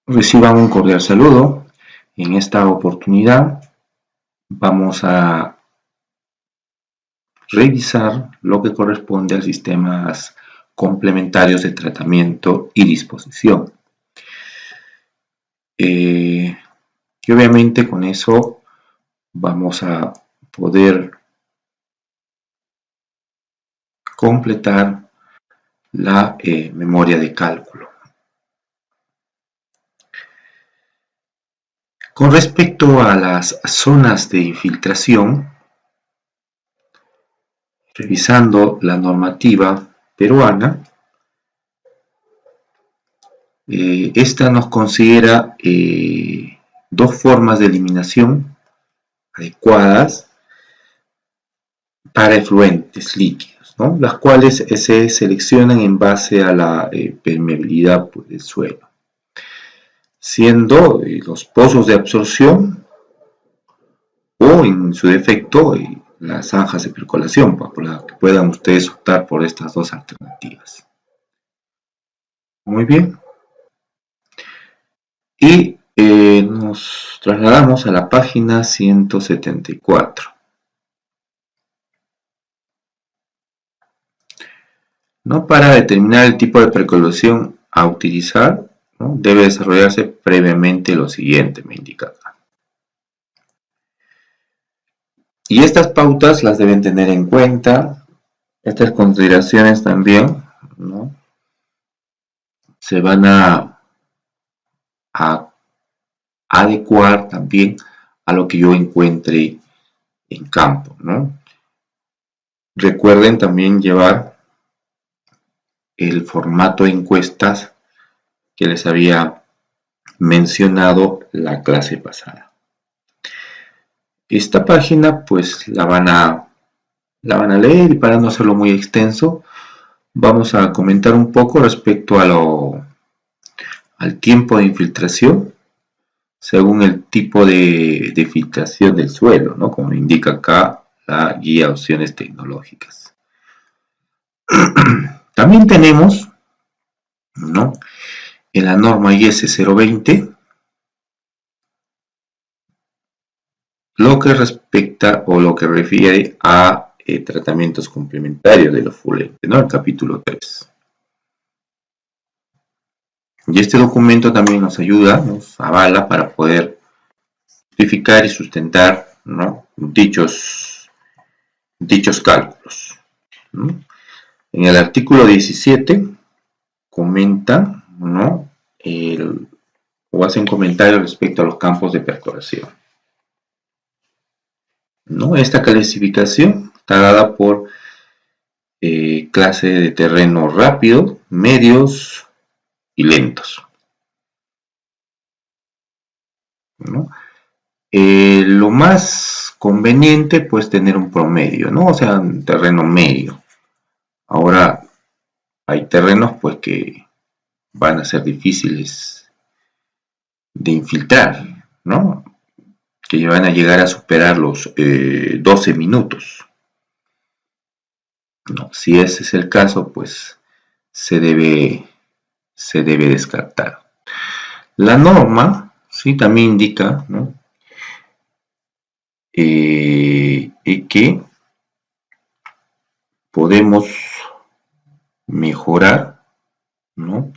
Reciban un cordial saludo. En esta oportunidad vamos a revisar lo que corresponde a sistemas complementarios de tratamiento y disposición. Y obviamente con eso vamos a poder completar la memoria de cálculo. Con respecto a las zonas de infiltración, revisando la normativa peruana, esta nos considera dos formas de eliminación adecuadas para efluentes líquidos, ¿no? Las cuales se seleccionan en base a la permeabilidad del suelo, siendo los pozos de absorción o en su defecto las zanjas de percolación, para que puedan ustedes optar por estas dos alternativas. Muy bien. Y nos trasladamos a la página 174. ¿No? Para determinar el tipo de percolación a utilizar, ¿no? Debe desarrollarse previamente lo siguiente, me indica acá. Y estas pautas las deben tener en cuenta, estas consideraciones también, ¿no? Se van a adecuar también a lo que yo encuentre en campo, ¿no? Recuerden también llevar el formato de encuestas que les había mencionado la clase pasada. Esta página pues la van a leer, y para no hacerlo muy extenso vamos a comentar un poco respecto al tiempo de infiltración según el tipo de filtración del suelo, ¿no? Como indica acá la guía opciones tecnológicas. También tenemos, ¿no?, en la norma IS 020 lo que respecta o lo que refiere a tratamientos complementarios de los efluentes, ¿no?, el capítulo 3. Y este documento también nos ayuda, nos avala para poder justificar y sustentar, ¿no?, dichos cálculos, ¿no? En el artículo 17 comenta, ¿no?, o hace un comentario respecto a los campos de percolación, ¿no? Esta clasificación está dada por clase de terreno rápido, medios y lentos, ¿no? Lo más conveniente pues tener un promedio, ¿no? O sea, un terreno medio. Ahora hay terrenos pues que van a ser difíciles de infiltrar, ¿no?, que van a llegar a superar los 12 minutos. No, si ese es el caso, pues se debe descartar. La norma, sí, también indica, ¿no?, que podemos mejorar, ¿no?,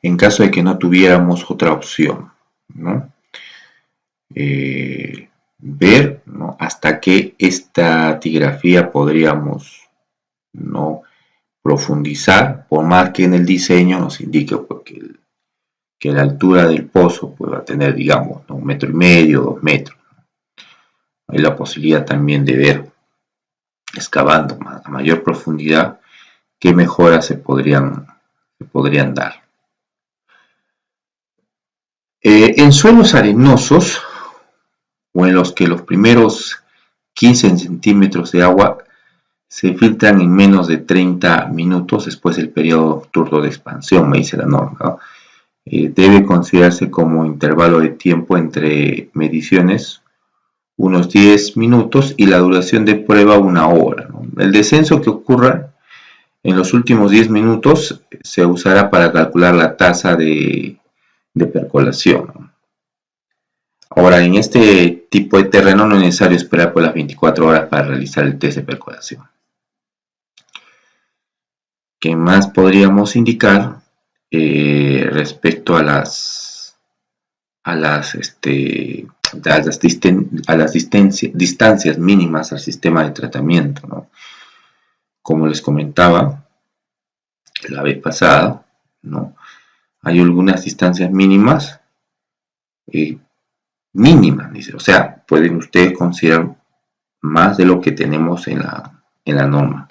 en caso de que no tuviéramos otra opción, ¿no? Ver, ¿no?, hasta qué estratigrafía podríamos, ¿no?, profundizar, por más que en el diseño nos indique pues, que la altura del pozo pues, va a tener, digamos, ¿no?, 1,5 metros, 2 metros. Hay la posibilidad también de ver, excavando a mayor profundidad, qué mejoras se podrían dar. En suelos arenosos, o en los que los primeros 15 centímetros de agua se filtran en menos de 30 minutos después del periodo nocturno de expansión, me dice la norma, ¿no? Debe considerarse como intervalo de tiempo entre mediciones unos 10 minutos y la duración de prueba 1 hora, ¿no? El descenso que ocurra en los últimos 10 minutos se usará para calcular la tasa de de percolación. Ahora, en este tipo de terreno no es necesario esperar por las 24 horas para realizar el test de percolación. ¿Qué más podríamos indicar respecto a las distancias mínimas al sistema de tratamiento, ¿no? Como les comentaba la vez pasada, ¿no? Hay algunas distancias mínimas, dice, o sea, pueden ustedes considerar más de lo que tenemos en la norma,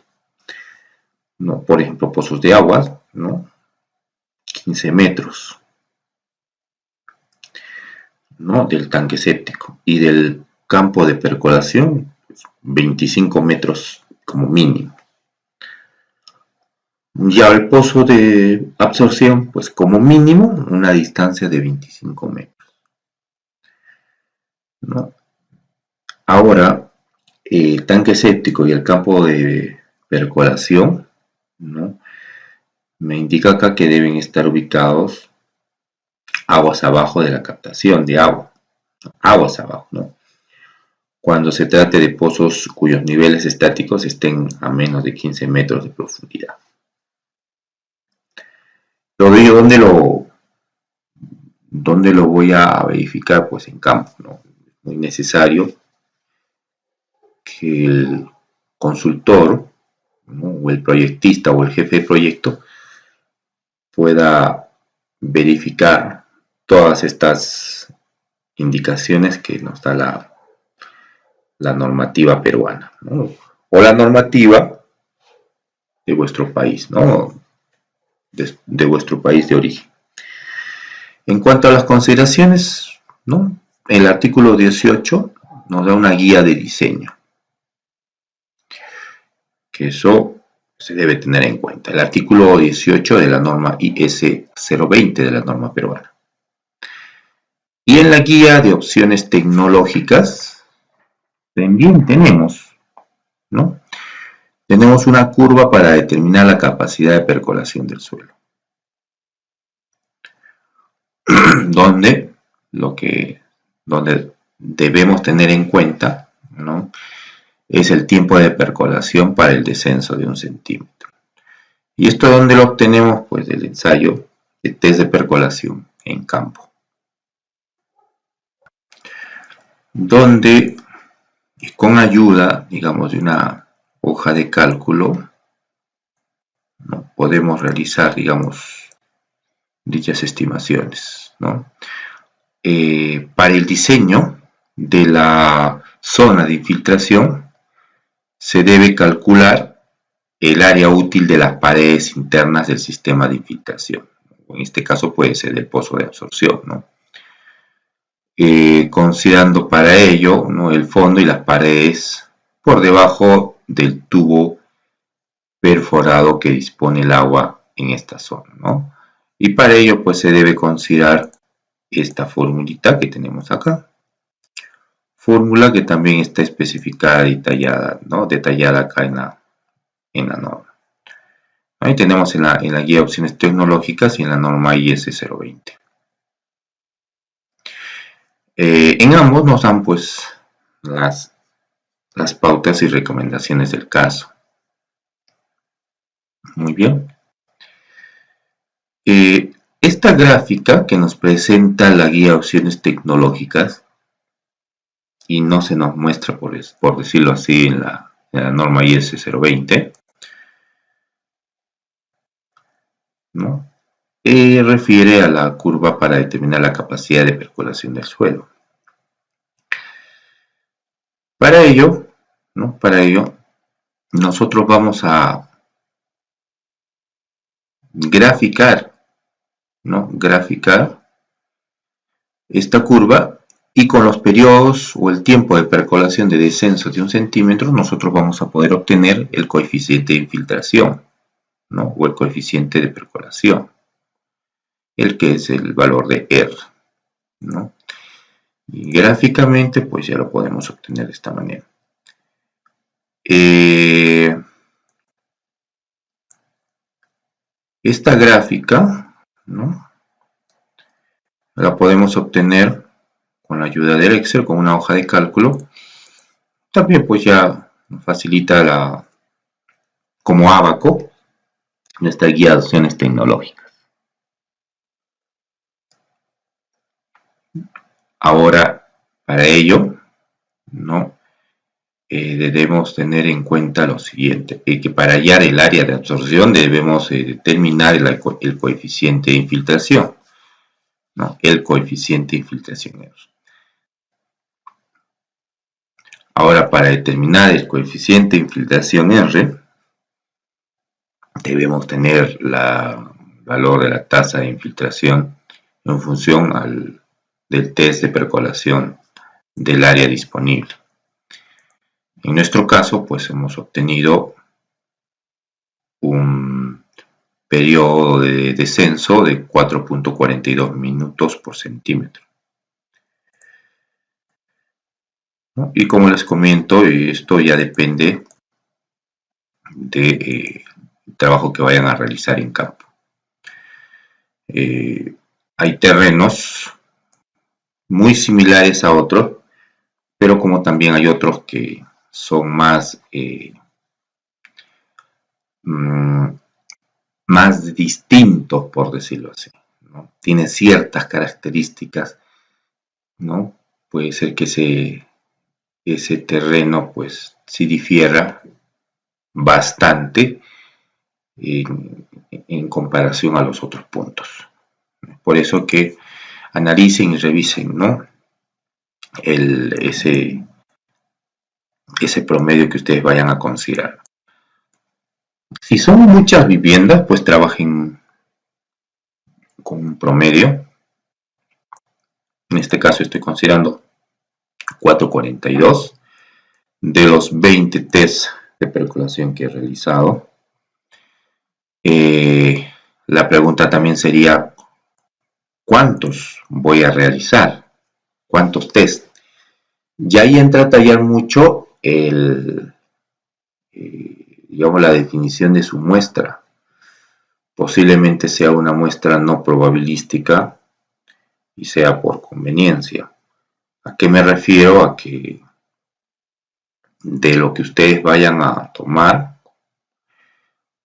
¿no? Por ejemplo, pozos de agua, ¿no? 15 metros, ¿no? Del tanque séptico, y del campo de percolación 25 metros como mínimo. Ya el pozo de absorción, pues como mínimo una distancia de 25 metros, ¿no? Ahora, el tanque séptico y el campo de percolación, ¿no? Me indica acá que deben estar ubicados aguas abajo de la captación de agua, aguas abajo, ¿no? Cuando se trate de pozos cuyos niveles estáticos estén a menos de 15 metros de profundidad. ¿Dónde lo voy a verificar? Pues en campo, ¿no? Es muy necesario que el consultor, ¿no? O el proyectista o el jefe de proyecto pueda verificar todas estas indicaciones que nos da la normativa peruana, ¿no? O la normativa de vuestro país, ¿no? De vuestro país de origen. En cuanto a las consideraciones, ¿no? El artículo 18 nos da una guía de diseño, que eso se debe tener en cuenta. El artículo 18 de la norma IS 020 de la norma peruana. Y en la guía de opciones tecnológicas también tenemos, ¿no? Tenemos una curva para determinar la capacidad de percolación del suelo, donde donde debemos tener en cuenta, ¿no? Es el tiempo de percolación para el descenso de 1 centímetro. ¿Y esto dónde lo obtenemos? Pues del ensayo de test de percolación en campo, donde con ayuda, digamos, de una hoja de cálculo, ¿no? Podemos realizar, digamos, dichas estimaciones, ¿no? Para el diseño de la zona de infiltración se debe calcular el área útil de las paredes internas del sistema de infiltración. En este caso puede ser el pozo de absorción, ¿no? Considerando para ello, ¿no? El fondo y las paredes por debajo del tubo perforado que dispone el agua en esta zona, ¿no? Y para ello pues se debe considerar esta formulita que tenemos acá, fórmula que también está especificada y detallada, ¿no? Detallada acá en la norma. Ahí tenemos en la guía de opciones tecnológicas y en la norma IS 020. En ambos nos dan pues las pautas y recomendaciones del caso. Muy bien. Esta gráfica que nos presenta la guía de opciones tecnológicas y no se nos muestra, por decirlo así, en la norma IS 020, ¿no? Refiere a la curva para determinar la capacidad de percolación del suelo. Para ello, ¿no? Nosotros vamos a graficar, ¿no? Graficar esta curva y con los periodos o el tiempo de percolación de descenso de 1 centímetro nosotros vamos a poder obtener el coeficiente de infiltración, ¿no? O el coeficiente de percolación, el que es el valor de R, ¿no? Y gráficamente pues ya lo podemos obtener de esta manera. Esta gráfica, ¿no? la podemos obtener con la ayuda del Excel, con una hoja de cálculo. También pues ya nos facilita como Abaco nuestra guía de opciones tecnológicas. Ahora, para ello, ¿no? Debemos tener en cuenta lo siguiente, que para hallar el área de absorción debemos determinar el coeficiente de infiltración, ¿no? El coeficiente de infiltración. Ahora, para determinar el coeficiente de infiltración R, debemos tener el valor de la tasa de infiltración en función del test de percolación del área disponible. En nuestro caso, pues hemos obtenido un periodo de descenso de 4.42 minutos por centímetro. ¿No? Y como les comento, esto ya depende del trabajo que vayan a realizar en campo. Hay terrenos muy similares a otros, pero como también hay otros que son más distintos, por decirlo así, ¿no? Tienen ciertas características, ¿no? Puede ser que ese terreno pues sí difiera bastante en comparación a los otros puntos. Por eso que analicen y revisen, ¿no? ese promedio que ustedes vayan a considerar. Si son muchas viviendas, pues trabajen con un promedio. En este caso estoy considerando 442 de los 20 test de percolación que he realizado. La pregunta también sería, ¿cuántos voy a realizar? ¿Cuántos test? Y ahí entra a tallar mucho digamos, la definición de su muestra. Posiblemente sea una muestra no probabilística y sea por conveniencia. ¿A qué me refiero? A que de lo que ustedes vayan a tomar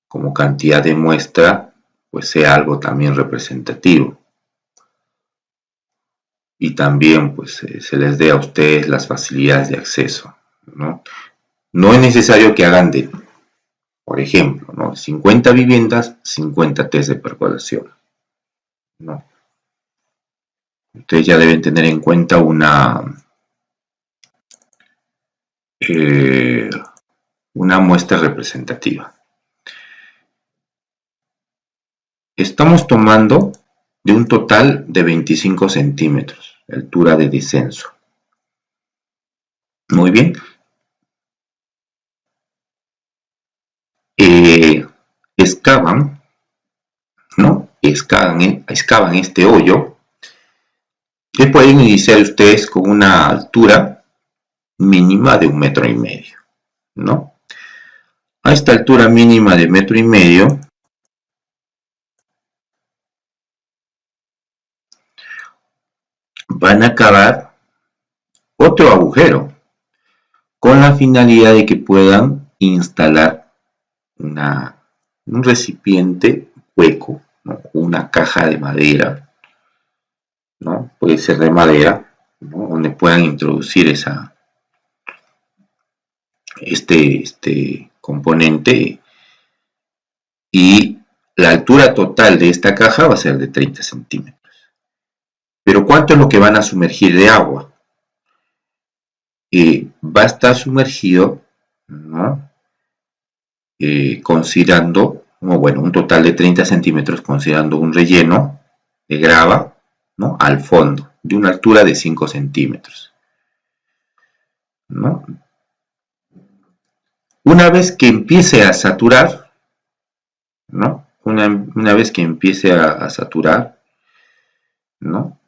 como cantidad de muestra, pues sea algo también representativo. Y también pues se les dé a ustedes las facilidades de acceso, ¿no? No es necesario que hagan por ejemplo, ¿no? 50 viviendas, 50 test de percolación, ¿no? Ustedes ya deben tener en cuenta una muestra representativa. Estamos tomando de un total de 25 centímetros, altura de descenso. Muy bien. Excavan, ¿no? Excavan este hoyo. Y pueden iniciar ustedes con una altura mínima de 1,5 metros, ¿no? A esta altura mínima de 1,5 metros, van a cavar otro agujero con la finalidad de que puedan instalar un recipiente hueco, ¿no? Una caja de madera, ¿no? Puede ser de madera, ¿no? Donde puedan introducir este componente, y la altura total de esta caja va a ser de 30 centímetros. Pero ¿cuánto es lo que van a sumergir de agua? Va a estar sumergido, ¿no? Considerando, bueno, un total de 30 centímetros, considerando un relleno de grava, ¿no? Al fondo, de una altura de 5 centímetros, ¿no? Una vez que empiece a saturar, ¿no? Una vez que empiece a saturar, ¿no?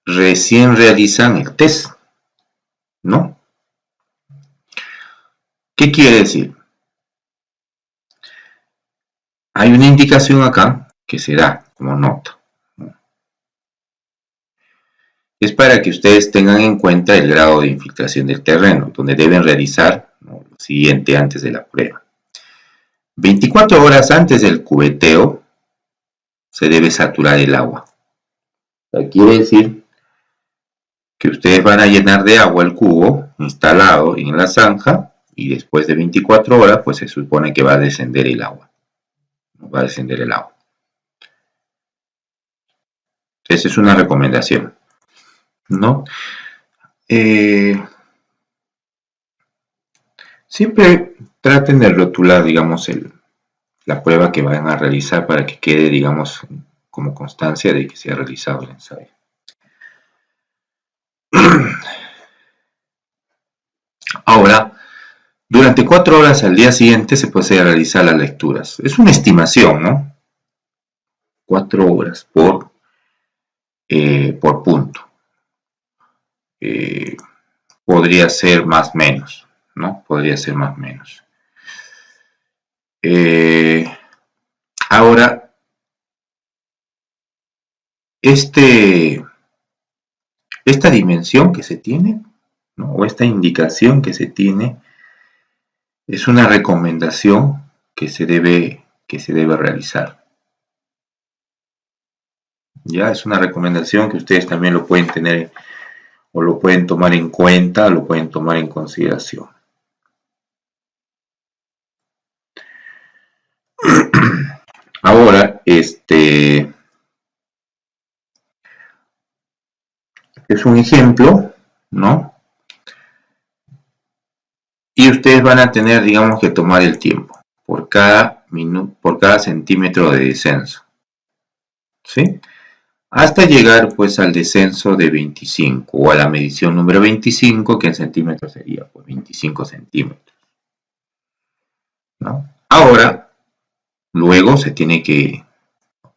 Recién realizan el test, ¿no? ¿Qué quiere decir? Hay una indicación acá que se da como nota. Es para que ustedes tengan en cuenta el grado de infiltración del terreno, donde deben realizar, ¿no?, lo siguiente antes de la prueba. 24 horas antes del cubeteo se debe saturar el agua. Quiere decir que ustedes van a llenar de agua el cubo instalado en la zanja y después de 24 horas pues se supone que va a descender el agua. Va a descender el agua. Esa es una recomendación, ¿no? Siempre traten de rotular, digamos, la prueba que vayan a realizar para que quede, digamos, como constancia de que se ha realizado el ensayo. Ahora, durante 4 horas al día siguiente se puede realizar las lecturas. Es una estimación, ¿no? 4 horas por punto. Podría ser más menos, ¿no? Podría ser más menos. Ahora, esta dimensión que se tiene, ¿no?, o esta indicación que se tiene, es una recomendación que se debe realizar. Ya es una recomendación que ustedes también lo pueden tener o lo pueden tomar en cuenta, lo pueden tomar en consideración. Ahora, es un ejemplo, ¿no? Y ustedes van a tener, digamos, que tomar el tiempo por cada centímetro de descenso, ¿sí? Hasta llegar pues al descenso de 25 o a la medición número 25, que en centímetros sería pues 25 centímetros, ¿no? Ahora, luego se tiene que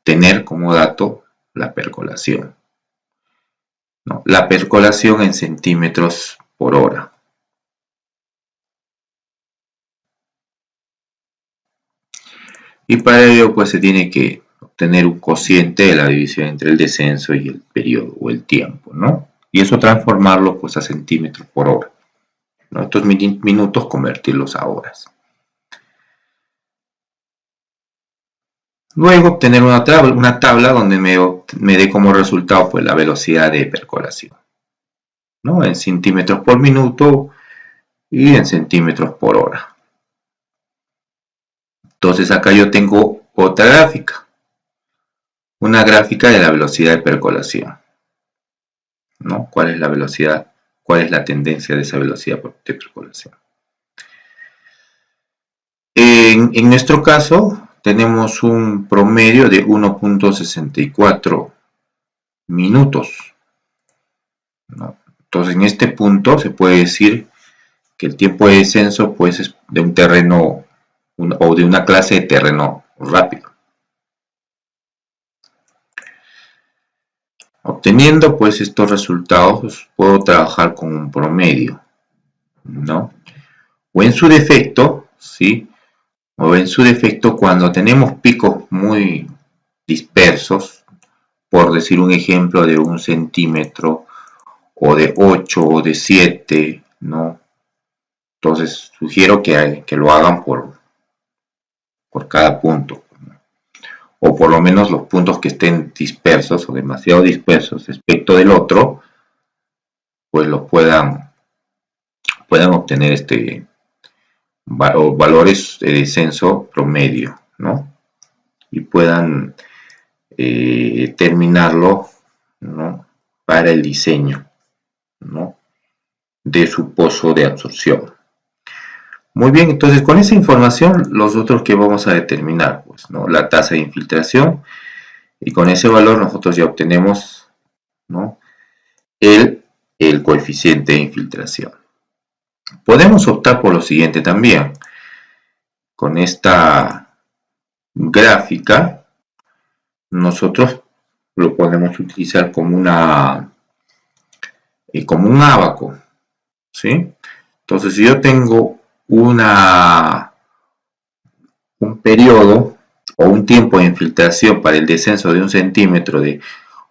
tener como dato la percolación, ¿no? La percolación en centímetros por hora. Y para ello pues se tiene que obtener un cociente de la división entre el descenso y el periodo o el tiempo, ¿no? Y eso transformarlo pues a centímetros por hora, ¿no? Estos minutos convertirlos a horas. Luego obtener una tabla donde me dé como resultado pues la velocidad de percolación, ¿no?, en centímetros por minuto y en centímetros por hora. Entonces acá yo tengo otra gráfica, una gráfica de la velocidad de percolación, ¿no? ¿Cuál es la velocidad? ¿Cuál es la tendencia de esa velocidad de percolación? En nuestro caso tenemos un promedio de 1.64 minutos, ¿no? Entonces en este punto se puede decir que el tiempo de descenso pues es de un terreno o de una clase de terreno rápido. Obteniendo pues estos resultados puedo trabajar con un promedio, ¿no? O en su defecto, ¿sí? O en su defecto cuando tenemos picos muy dispersos, por decir un ejemplo de 1 centímetro o de 8 o de 7, ¿no? Entonces sugiero que lo hagan por cada punto, o por lo menos los puntos que estén dispersos o demasiado dispersos respecto del otro, pues los puedan obtener valores de descenso promedio, ¿no? Y puedan terminarlo, ¿no?, para el diseño, ¿no?, de su pozo de absorción. Muy bien, entonces con esa información los otros que vamos a determinar, pues, ¿no?, la tasa de infiltración, y con ese valor nosotros ya obtenemos, ¿no?, el coeficiente de infiltración. Podemos optar por lo siguiente también. Con esta gráfica nosotros lo podemos utilizar como un ábaco, ¿sí? Entonces si yo tengo un periodo o un tiempo de infiltración para el descenso de 1 centímetro de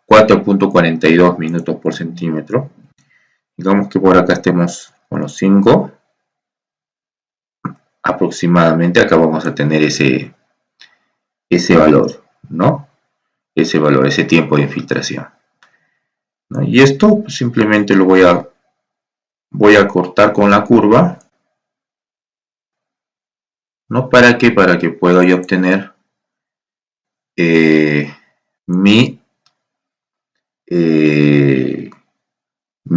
4.42 minutos por centímetro. Digamos que por acá estemos con los 5. Aproximadamente acá vamos a tener ese valor, ¿no? Ese valor, ese tiempo de infiltración, ¿no? Y esto pues, simplemente lo voy a cortar con la curva, ¿no? ¿Para qué? Para que pueda yo obtener mi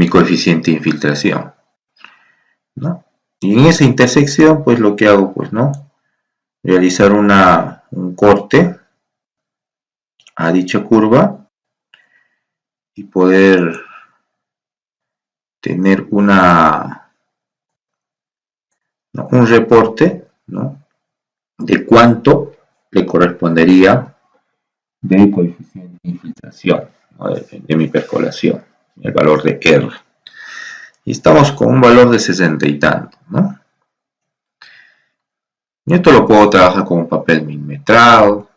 coeficiente de infiltración, ¿no? Y en esa intersección, pues lo que hago, pues, ¿no? Realizar un corte a dicha curva y poder tener un reporte, ¿no? De cuánto le correspondería de coeficiente de infiltración, ¿no? de mi percolación, el valor de R. Y estamos con un valor de 60 y tanto, ¿no? Y esto lo puedo trabajar con un papel milimetrado,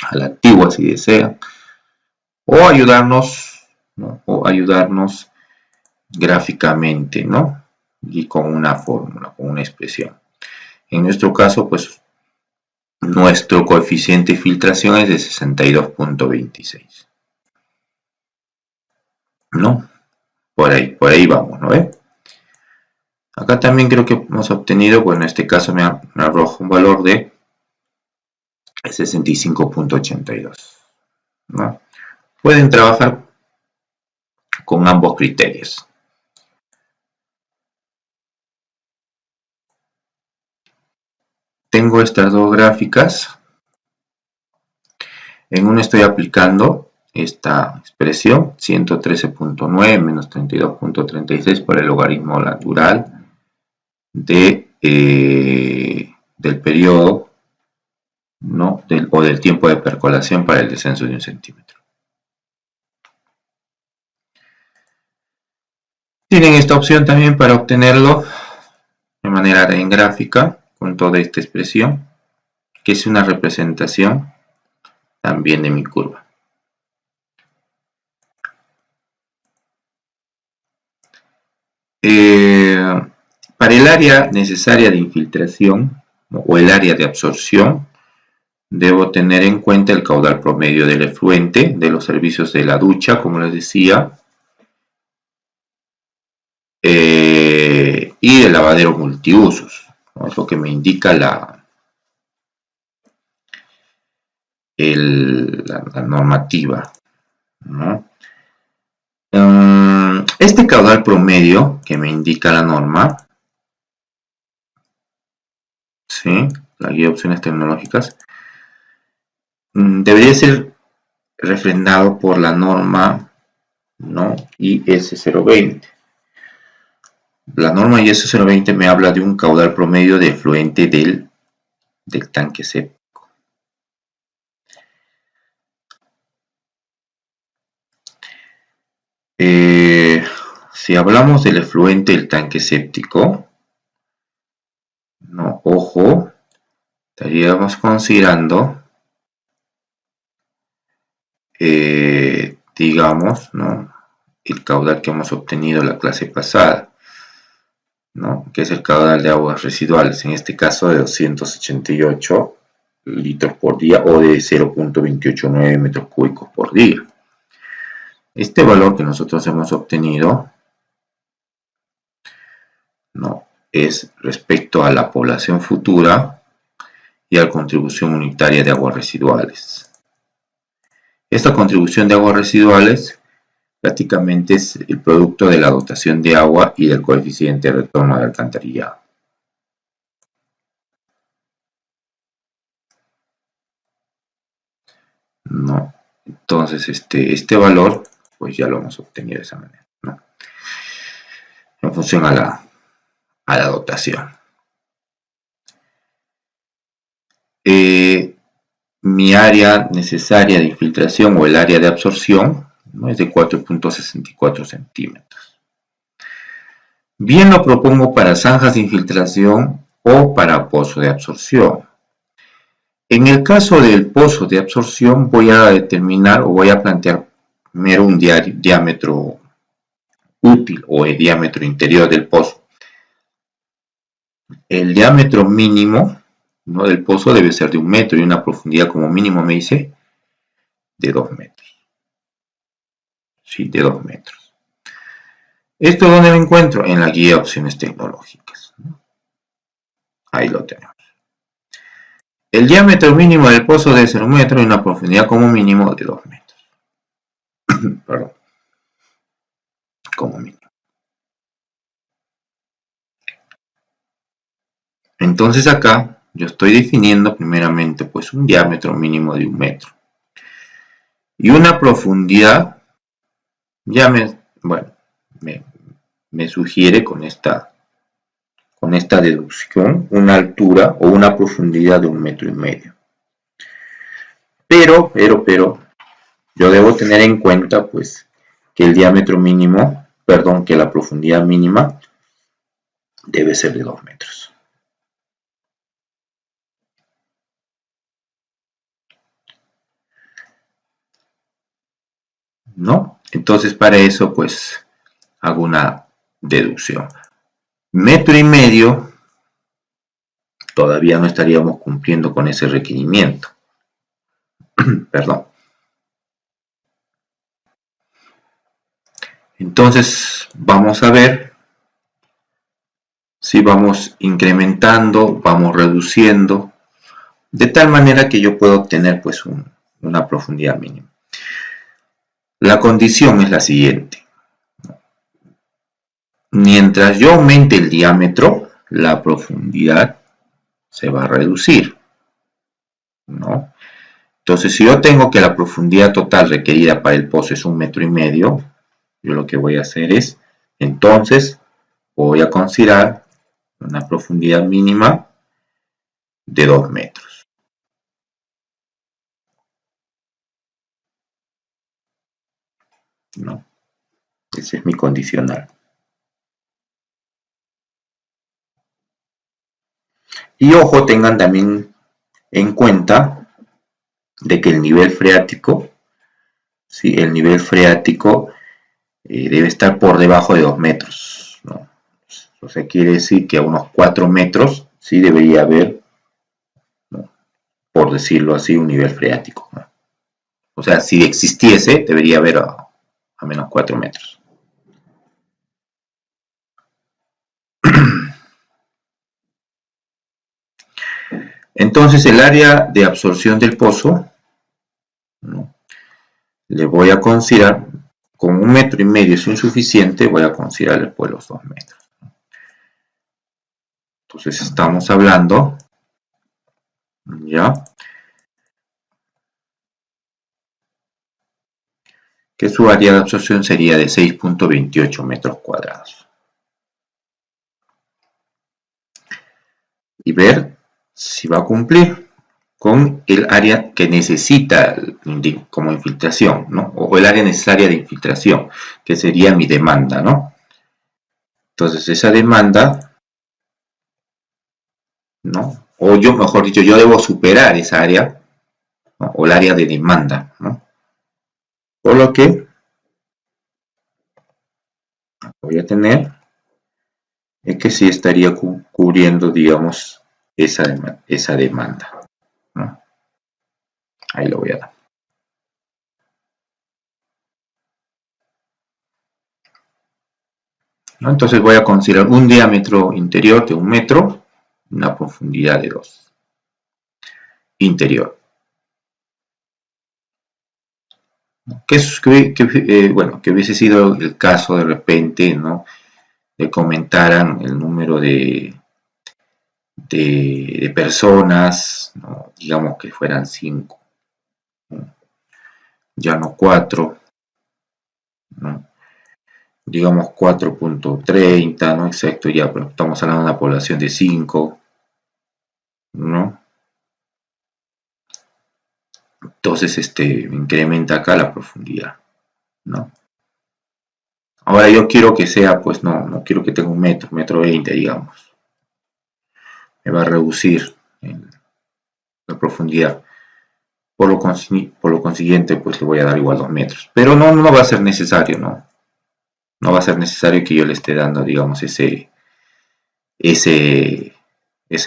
a la antigua si desea, o ayudarnos, ¿no? O ayudarnos gráficamente, ¿no? Y con una fórmula, con una expresión. En nuestro caso, pues, nuestro coeficiente de filtración es de 62.26, ¿no? Por ahí vamos, ¿no? Acá también creo que hemos obtenido, bueno, en este caso me arroja un valor de 65.82, ¿no? Pueden trabajar con ambos criterios. Tengo estas dos gráficas. En una estoy aplicando esta expresión, 113.9 menos 32.36 por el logaritmo natural del periodo, ¿no? o del tiempo de percolación para el descenso de 1 centímetro. Tienen esta opción también para obtenerlo de manera en gráfica con toda esta expresión, que es una representación también de mi curva. Para el área necesaria de infiltración o el área de absorción, debo tener en cuenta el caudal promedio del efluente, de los servicios de la ducha, como les decía, y del lavadero multiusos, ¿no? Es lo que me indica la normativa, ¿no? Este caudal promedio que me indica la norma, ¿sí? La guía de opciones tecnológicas, debería ser refrendado por la norma, ¿no? IS 020. La norma IS 020 me habla de un caudal promedio de efluente del tanque séptico. Si hablamos del efluente del tanque séptico, no, ojo, estaríamos considerando, digamos, ¿no? El caudal que hemos obtenido en la clase pasada, ¿no? Que es el caudal de aguas residuales, en este caso de 288 litros por día o de 0.289 metros cúbicos por día. Este valor que nosotros hemos obtenido, ¿no? Es respecto a la población futura y a la contribución unitaria de aguas residuales. Esta contribución de aguas residuales prácticamente es el producto de la dotación de agua y del coeficiente de retorno de alcantarillado. ¿No? Entonces este valor pues ya lo hemos obtenido de esa manera, ¿no? En función a la dotación. Mi área necesaria de infiltración o el área de absorción, ¿no? Es de 4.64 centímetros. Bien lo propongo para zanjas de infiltración o para pozo de absorción. En el caso del pozo de absorción voy a determinar o voy a plantear primero un diámetro útil o el diámetro interior del pozo. El diámetro mínimo, ¿no?, del pozo debe ser de 1 metro y una profundidad como mínimo me dice de 2 metros. Sí, de 2 metros. ¿Esto dónde lo encuentro? En la guía de opciones tecnológicas. Ahí lo tenemos. El diámetro mínimo del pozo debe ser 1 metro y una profundidad como mínimo de 2 metros. Perdón. Como mínimo. Entonces acá yo estoy definiendo primeramente pues un diámetro mínimo de 1 metro. Y una profundidad, ya me sugiere con esta deducción una altura o una profundidad de 1,5 metros. Pero, yo debo tener en cuenta pues que el diámetro mínimo, perdón, que la profundidad mínima debe ser de 2 metros. ¿No? Entonces para eso pues hago una deducción. 1,5 metros todavía no estaríamos cumpliendo con ese requerimiento. Perdón. Entonces vamos a ver si vamos incrementando, vamos reduciendo, de tal manera que yo pueda obtener pues una profundidad mínima. La condición es la siguiente. Mientras yo aumente el diámetro, la profundidad se va a reducir, ¿no? Entonces, si yo tengo que la profundidad total requerida para el pozo es 1,5 metros, yo lo que voy a hacer es, entonces, voy a considerar una profundidad mínima de 2 metros. ¿No? Ese es mi condicional. Y ojo, tengan también en cuenta de que el nivel freático, ¿sí?, el nivel freático debe estar por debajo de 2 metros, ¿no? O sea, quiere decir que a unos 4 metros sí debería haber, ¿no?, por decirlo así, un nivel freático, ¿no? O sea, si existiese, debería haber a menos 4 metros. Entonces, el área de absorción del pozo, ¿no?, le voy a considerar, con 1,5 metros es insuficiente, voy a considerar después los 2 metros. Entonces, estamos hablando, ¿ya?, que su área de absorción sería de 6,28 metros cuadrados. Y ver si va a cumplir con el área que necesita como infiltración, ¿no?, o el área necesaria de infiltración, que sería mi demanda, ¿no? Entonces esa demanda, ¿no?, o yo, mejor dicho, yo debo superar esa área, ¿no?, o el área de demanda, ¿no? Por lo que voy a tener es que sí estaría cubriendo, digamos, esa demanda, ¿no? Ahí lo voy a dar. ¿No? Entonces voy a considerar un diámetro interior de 1 metro, una profundidad de 2. Interior. Que hubiese sido el caso de repente, ¿no?, de comentaran el número de personas, ¿no?, digamos que fueran 5, ¿no?, ya no 4, ¿no?, digamos 4,30, ¿no?, exacto, ya, pero estamos hablando de una población de 5, ¿no? Entonces, incrementa acá la profundidad, ¿no? Ahora yo quiero que sea, pues no quiero que tenga 1 metro, 1,20 m, digamos. Me va a reducir la profundidad. Por lo consiguiente, pues le voy a dar igual 2 metros. Pero no va a ser necesario, ¿no? No va a ser necesario que yo le esté dando, digamos, ese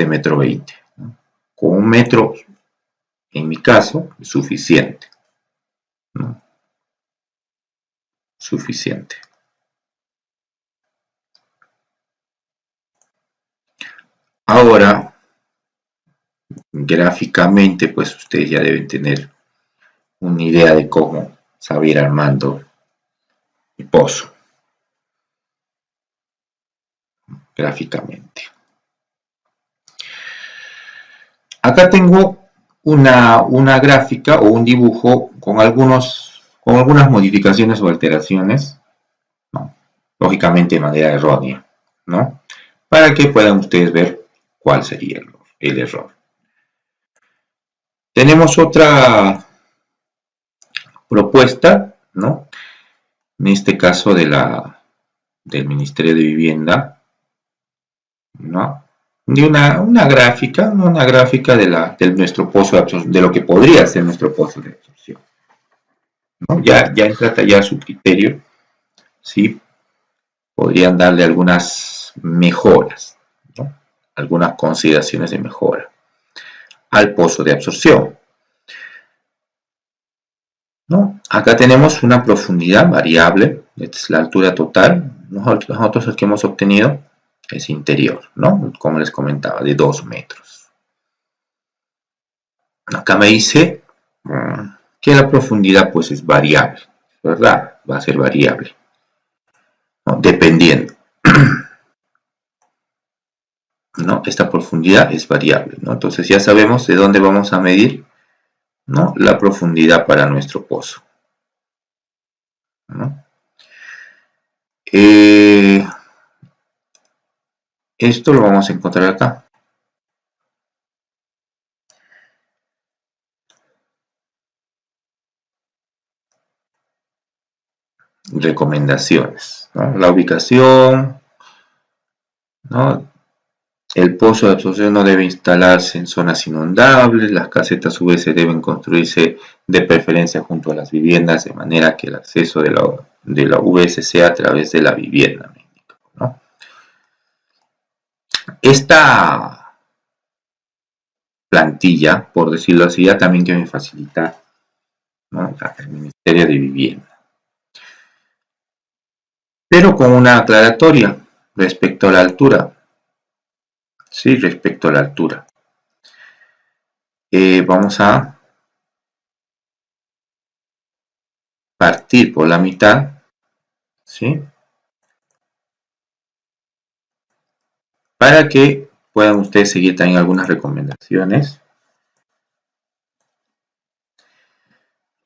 metro 20. ¿No? Con 1 metro, en mi caso, es suficiente. ¿No? Suficiente. Ahora, gráficamente, pues ustedes ya deben tener una idea de cómo saber armando el pozo. Gráficamente. Acá tengo una gráfica o un dibujo con algunas modificaciones o alteraciones, ¿no? Lógicamente de manera errónea, ¿no? Para que puedan ustedes ver cuál sería el error. Tenemos otra propuesta, ¿no? En este caso del Ministerio de Vivienda, ¿no? De una gráfica de nuestro pozo de absorción, de lo que podría ser nuestro pozo de absorción, ¿no? Ya entra ya su criterio, ¿sí? Podrían darle algunas mejoras, ¿no? Algunas consideraciones de mejora al pozo de absorción, ¿no? Acá tenemos una profundidad variable, esta es la altura total. Nosotros el que hemos obtenido es interior, ¿no? Como les comentaba, de 2 metros. Acá me dice que la profundidad pues es variable, ¿verdad? Va a ser variable, ¿no? Dependiendo. ¿No? Esta profundidad es variable, ¿no? Entonces ya sabemos de dónde vamos a medir, ¿no? La profundidad para nuestro pozo, ¿no? Esto lo vamos a encontrar acá. Recomendaciones, ¿no? La ubicación, ¿no? El pozo de absorción no debe instalarse en zonas inundables, las casetas UVS deben construirse de preferencia junto a las viviendas de manera que el acceso de la UVS sea a través de la vivienda, ¿no? Esta plantilla, por decirlo así, ya también que me facilita, ¿no? El Ministerio de Vivienda. Pero con una aclaratoria respecto a la altura. Sí, respecto a la altura. Vamos a partir por la mitad, ¿sí? Para que puedan ustedes seguir también algunas recomendaciones.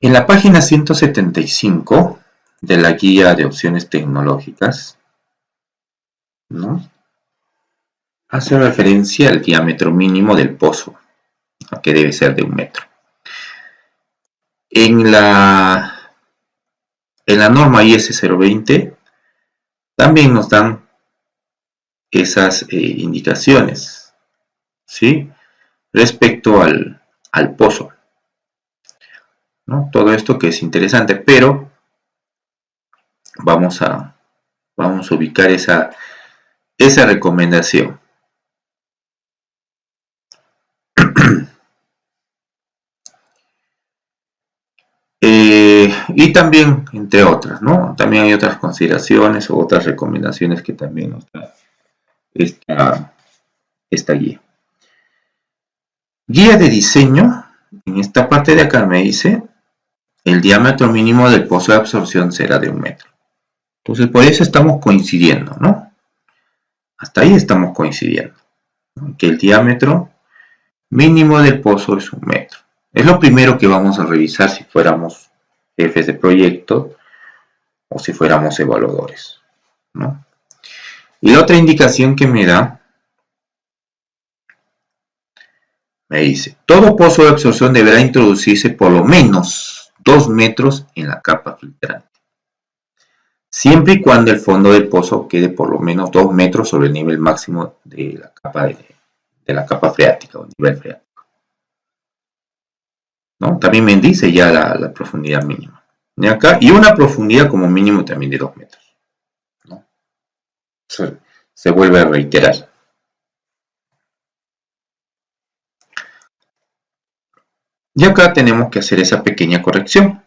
En la página 175 de la guía de opciones tecnológicas, ¿no? Hace referencia al diámetro mínimo del pozo, que debe ser de 1 metro. En la norma IS 020 también nos dan esas indicaciones, ¿sí? Respecto al pozo, ¿no? Todo esto que es interesante, pero vamos a ubicar esa recomendación. Y también, entre otras, ¿no? También hay otras consideraciones o otras recomendaciones que también nos da esta guía. Guía de diseño, en esta parte de acá me dice, el diámetro mínimo del pozo de absorción será de 1 metro. Entonces, por eso estamos coincidiendo, ¿no? Hasta ahí estamos coincidiendo, ¿no? Que el diámetro mínimo del pozo es 1 metro. Es lo primero que vamos a revisar si fuéramos jefes de proyecto o si fuéramos evaluadores, ¿no? Y la otra indicación que me da, me dice, todo pozo de absorción deberá introducirse por lo menos 2 metros en la capa filtrante, siempre y cuando el fondo del pozo quede por lo menos 2 metros sobre el nivel máximo de la capa freática o nivel freático. ¿no? También me dice ya la profundidad mínima. Y acá, y una profundidad como mínimo también de 2 metros, ¿no? Se vuelve a reiterar. Y acá tenemos que hacer esa pequeña corrección.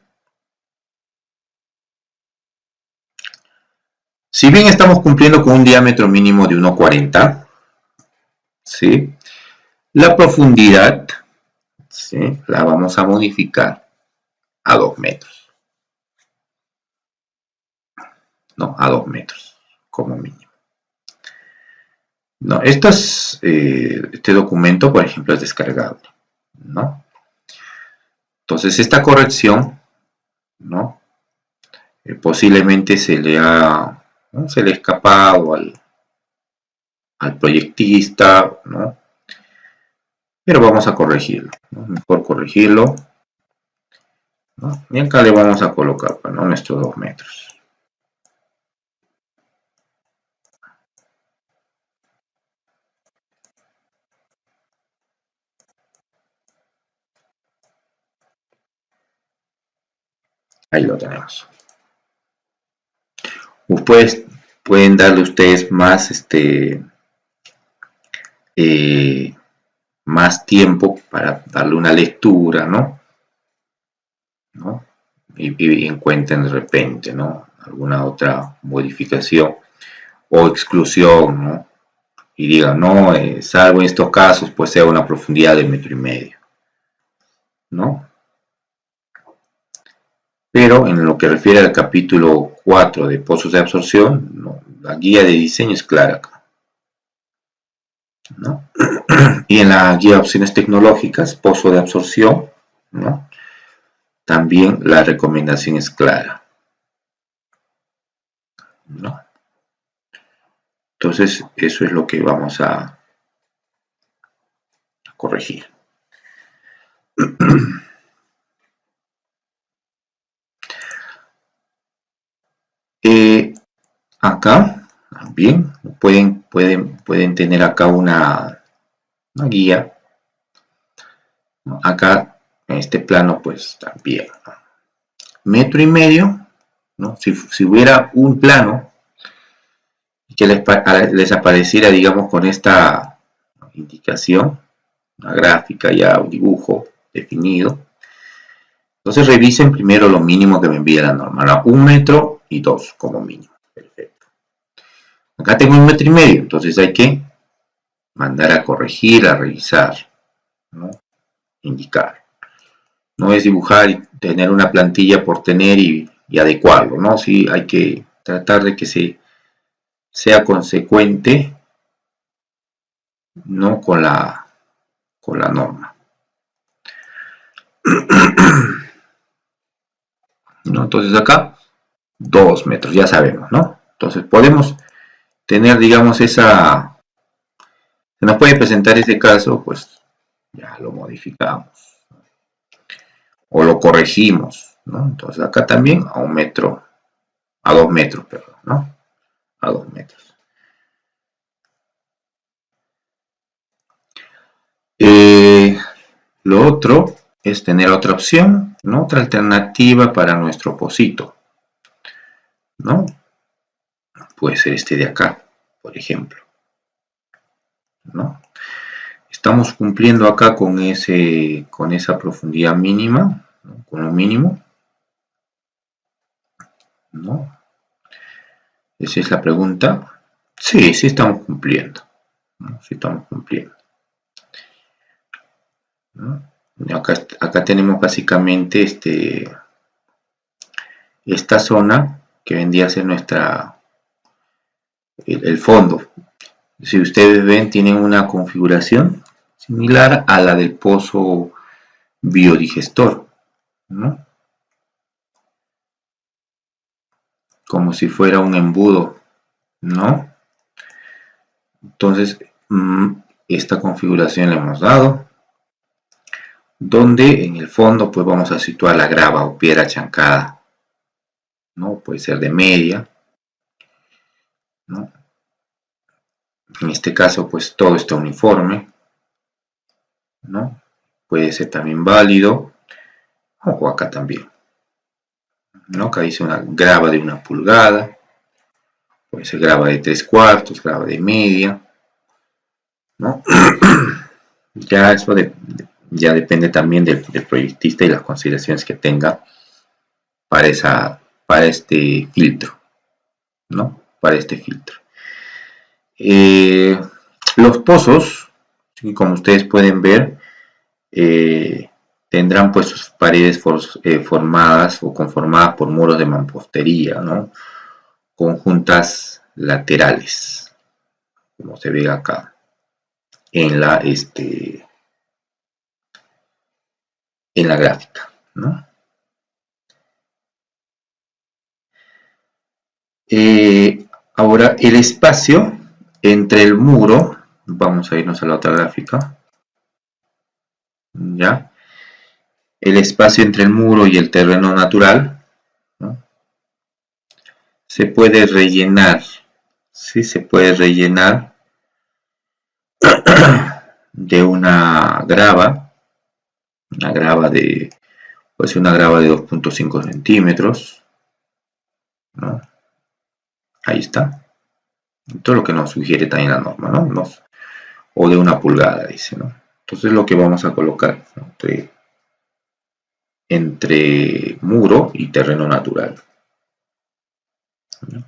Si bien estamos cumpliendo con un diámetro mínimo de 1,40, ¿sí? La profundidad, ¿sí?, la vamos a modificar a 2 metros. No, a 2 metros como mínimo. No, este documento, por ejemplo, es descargable, ¿no? Entonces, esta corrección, ¿no?, posiblemente se le ha escapado al proyectista, ¿no? Pero vamos a corregirlo, ¿no? Mejor corregirlo, ¿no? Y acá le vamos a colocar, ¿no?, nuestros 2 metros. Ahí lo tenemos. Pues pueden darle ustedes más tiempo para darle una lectura, ¿no? Y encuentren de repente, ¿no?, alguna otra modificación o exclusión, ¿no? Y digan, no, salvo en estos casos, pues sea una profundidad de 1,5 metros, ¿no? Pero en lo que refiere al capítulo 4 de pozos de absorción, no, la guía de diseño es clara acá, ¿no? Y en la guía de opciones tecnológicas, pozo de absorción, ¿no?, también la recomendación es clara, ¿no? Entonces, eso es lo que vamos a corregir. Acá también pueden tener acá una guía, ¿no? Acá en este plano pues también, ¿no?, 1,5 metros, ¿no? Si hubiera un plano que les apareciera, digamos, con esta indicación, una gráfica ya, un dibujo definido, entonces revisen primero lo mínimo que me envía la norma, ¿no? 1 metro y 2 como mínimo. Perfecto. Acá tengo 1,5 metros, entonces hay que mandar a corregir, a revisar, ¿no?, indicar. No es dibujar y tener una plantilla por tener y adecuarlo, ¿no? Sí, hay que tratar de que sea consecuente, ¿no?, con la norma. ¿No? Entonces acá 2 metros, ya sabemos, ¿no? Entonces podemos tener, digamos, se nos puede presentar ese caso, pues ya lo modificamos o lo corregimos, ¿no? Entonces acá también a 1 metro, a 2 metros, perdón, ¿no? A 2 metros. Lo otro es tener otra opción, ¿no?, otra alternativa para nuestro pocito, ¿no? Puede ser este de acá, por ejemplo, ¿no? Estamos cumpliendo acá con esa profundidad mínima, ¿no?, con lo mínimo, ¿no? Esa es la pregunta. Sí, sí estamos cumpliendo, ¿no? Sí estamos cumpliendo, ¿no? Acá tenemos básicamente esta zona que vendría a ser el fondo. Si ustedes ven, tienen una configuración similar a la del pozo biodigestor, ¿no?, como si fuera un embudo, ¿no? Entonces, esta configuración la hemos dado, donde en el fondo pues vamos a situar la grava o piedra chancada, ¿no? Puede ser de media, ¿no? En este caso pues todo está uniforme, ¿no? Puede ser también válido o acá también, ¿no? Acá dice una grava de 1 pulgada, puede ser grava de 3/4, grava de media, ¿no? Ya eso ya depende también del proyectista y las consideraciones que tenga para este filtro, ¿no? Para este filtro. Los pozos, como ustedes pueden ver, tendrán pues sus paredes formadas o conformadas por muros de mampostería, ¿no? Conjuntas laterales, como se ve acá en en la gráfica, ¿no? Ahora el espacio entre el muro, vamos a irnos a la otra gráfica, ¿ya? El espacio entre el muro y el terreno natural, ¿no? Se puede rellenar, ¿sí? Se puede rellenar de una grava de, pues una grava de 2.5 centímetros, ¿no? Ahí está. Todo lo que nos sugiere también la norma, ¿no? O de 1 pulgada, dice, ¿no? Entonces lo que vamos a colocar, ¿no? Entre muro y terreno natural, ¿no?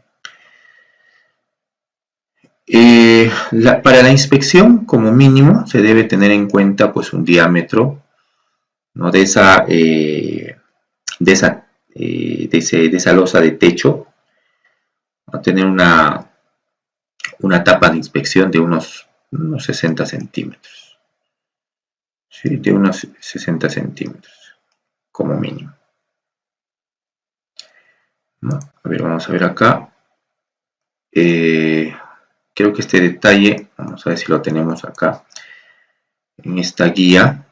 Para la inspección, como mínimo, se debe tener en cuenta pues un diámetro, ¿no? de esa losa de techo, va a tener una tapa de inspección de unos 60 centímetros, ¿sí? De unos 60 centímetros, como mínimo, ¿no? A ver, vamos a ver acá. Creo que este detalle, vamos a ver si lo tenemos acá, en esta guía.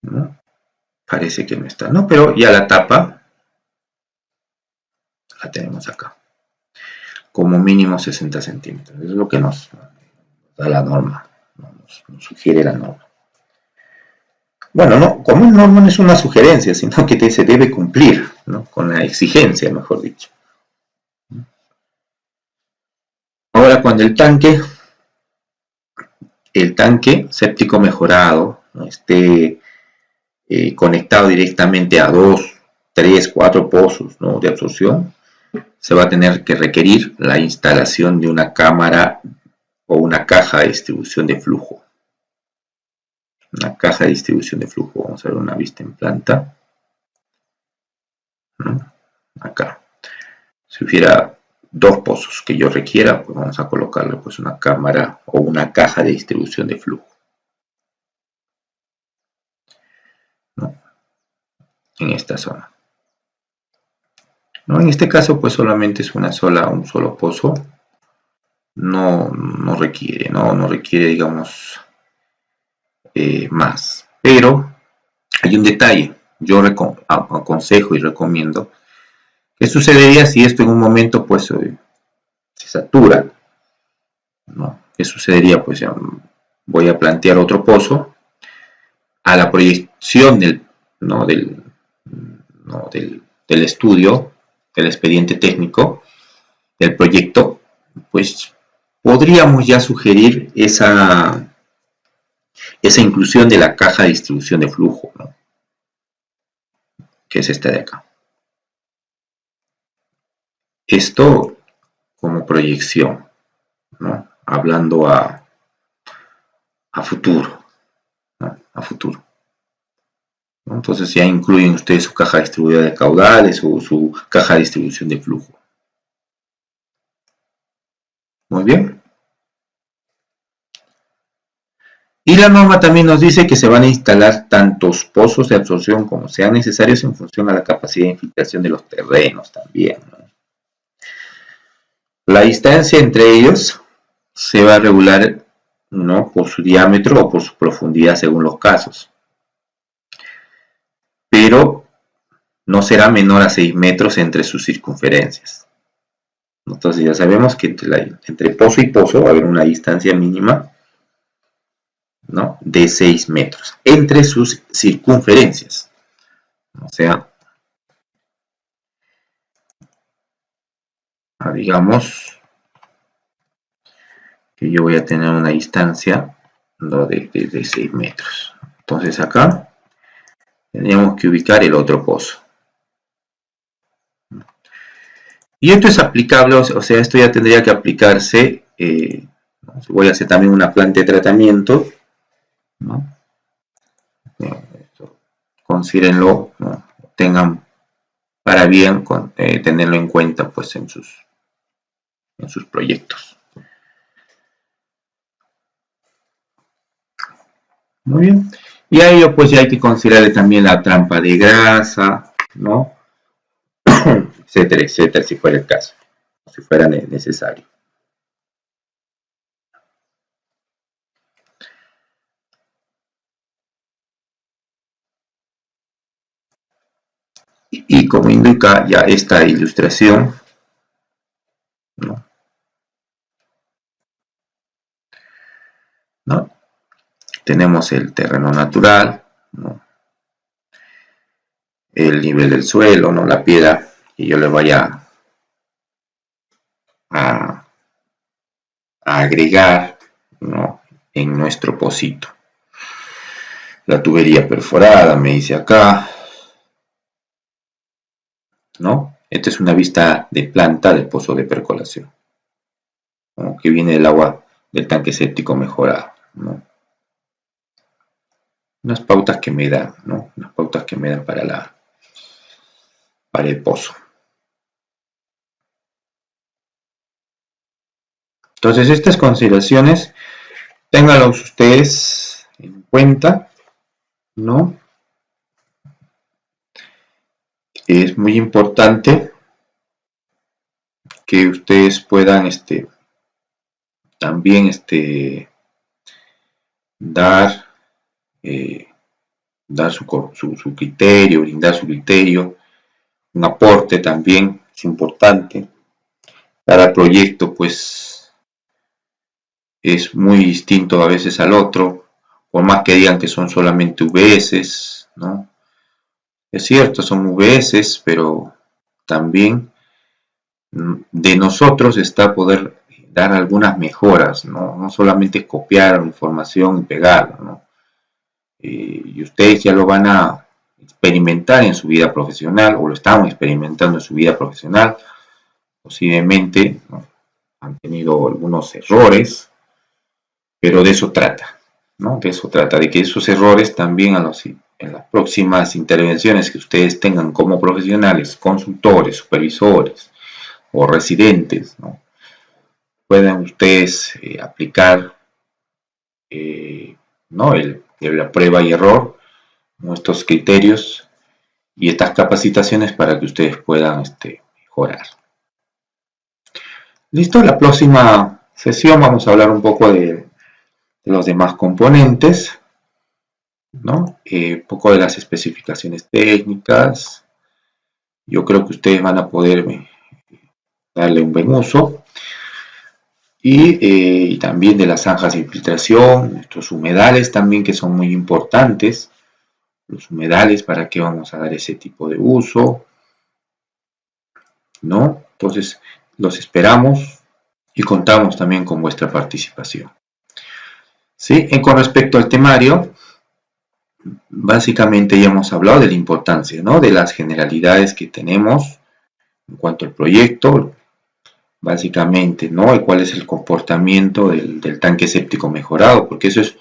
¿No? Parece que no está, ¿no? Pero ya la tapa la tenemos acá. Como mínimo 60 centímetros. Es lo que nos da la norma. Nos sugiere la norma. Bueno, no, como norma no es una sugerencia, sino que se debe cumplir, ¿no? Con la exigencia, mejor dicho. Ahora, cuando el tanque séptico mejorado, ¿no? Esté conectado directamente a 2, 3, 4 pozos, ¿no? De absorción, se va a tener que requerir la instalación de una cámara o una caja de distribución de flujo. Una caja de distribución de flujo. Vamos a ver una vista en planta, ¿no? Acá. Si hubiera 2 pozos que yo requiera, pues vamos a colocarle pues una cámara o una caja de distribución de flujo, ¿no? En esta zona, ¿no? En este caso pues solamente es un solo pozo. No requiere, no requiere, digamos, más. Pero hay un detalle. Yo aconsejo y recomiendo. ¿Qué sucedería si esto en un momento pues se satura? ¿No? ¿Qué sucedería? Pues ya voy a plantear otro pozo a la proyección ¿no? del estudio, del expediente técnico, del proyecto, pues podríamos ya sugerir esa inclusión de la caja de distribución de flujo, ¿no? Que es esta de acá. Esto como proyección, ¿no? Hablando a futuro, ¿no? A futuro, ¿no? Entonces ya incluyen ustedes su caja distribuida de caudales o su caja de distribución de flujo. Muy bien. Y la norma también nos dice que se van a instalar tantos pozos de absorción como sean necesarios en función a la capacidad de infiltración de los terrenos también, ¿no? La distancia entre ellos se va a regular, ¿no? Por su diámetro o por su profundidad según los casos. Pero no será menor a 6 metros entre sus circunferencias. Entonces ya sabemos que entre pozo y pozo va a haber una distancia mínima, ¿no?, de 6 metros entre sus circunferencias. O sea, digamos que yo voy a tener una distancia, ¿no?, de 6 metros. Entonces acá tendríamos que ubicar el otro pozo. Y esto es aplicable, o sea, esto ya tendría que aplicarse, voy a hacer también una planta de tratamiento, ¿no? Considérenlo, ¿no?, tengan para bien tenerlo en cuenta pues en sus proyectos. Muy bien. Y a ello pues ya hay que considerar también la trampa de grasa, ¿no? Etcétera, etcétera, si fuera el caso, si fuera necesario. Y como indica ya esta ilustración, ¿no?, ¿no?, tenemos el terreno natural, ¿no?, el nivel del suelo, ¿no?, la piedra que yo le vaya a agregar, ¿no?, en nuestro pocito. La tubería perforada, me dice acá, ¿no? Esta es una vista de planta del pozo de percolación, ¿no?, que viene del agua del tanque séptico mejorado, ¿no? Unas pautas que me dan, ¿no?, unas pautas que me dan para el pozo. Entonces estas consideraciones ténganlos ustedes en cuenta, ¿no? Es muy importante que ustedes puedan también dar, dar su criterio, brindar su criterio, un aporte también es importante. Cada proyecto pues es muy distinto a veces al otro, por más que digan que son solamente VS, ¿no? Es cierto, son VS, pero también de nosotros está poder dar algunas mejoras, ¿no? No solamente copiar información y pegarla, ¿no? Y ustedes ya lo van a experimentar en su vida profesional, o lo están experimentando en su vida profesional, posiblemente, ¿no?, han tenido algunos errores, pero de eso trata, ¿no? De eso trata, de que esos errores también en las próximas intervenciones que ustedes tengan como profesionales, consultores, supervisores o residentes, ¿no?, puedan ustedes aplicar, ¿no?, la prueba y error, ¿no?, estos criterios y estas capacitaciones para que ustedes puedan mejorar. Listo, la próxima sesión vamos a hablar un poco de los demás componentes, ¿no? Un poco de las especificaciones técnicas. Yo creo que ustedes van a poder darle un buen uso. Y también de las zanjas de infiltración, nuestros humedales también, que son muy importantes. Los humedales, ¿para qué vamos a dar ese tipo de uso?, ¿no? Entonces, los esperamos y contamos también con vuestra participación. ¿Sí? Con respecto al temario, básicamente ya hemos hablado de la importancia, ¿no?, de las generalidades que tenemos en cuanto al proyecto, básicamente, ¿no?, y cuál es el comportamiento del tanque séptico mejorado, porque eso es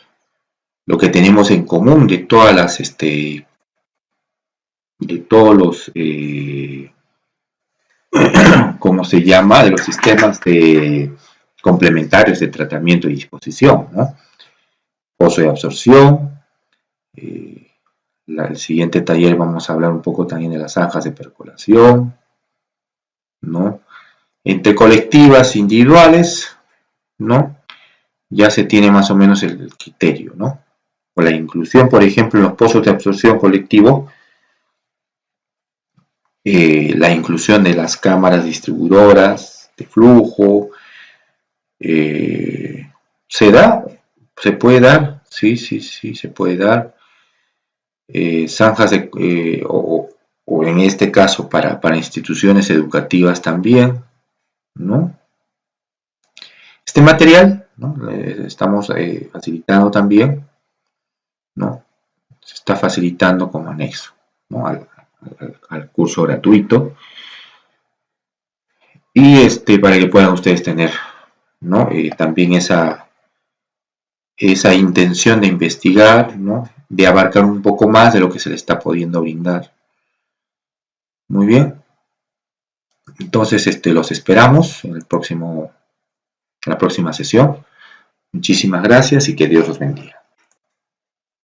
lo que tenemos en común de todas las, de todos los, ¿cómo se llama?, de los sistemas complementarios de tratamiento y disposición, ¿no? Pozo de absorción. El siguiente taller vamos a hablar un poco también de las zanjas de percolación, ¿no? Entre colectivas individuales, ¿no?, ya se tiene más o menos el criterio, ¿no? O la inclusión, por ejemplo, en los pozos de absorción colectivo, la inclusión de las cámaras distribuidoras flujo. ¿Se da? ¿Se puede dar? Sí, se puede dar. Zanjas o en este caso para instituciones educativas también, ¿no? Este material, ¿no? Estamos facilitando también, ¿no? Se está facilitando como anexo, ¿no? al curso gratuito, y para que puedan ustedes tener, ¿no? También esa intención de investigar, ¿no? De abarcar un poco más de lo que se le está pudiendo brindar. Muy bien. Entonces, los esperamos en la próxima sesión. Muchísimas gracias y que Dios los bendiga.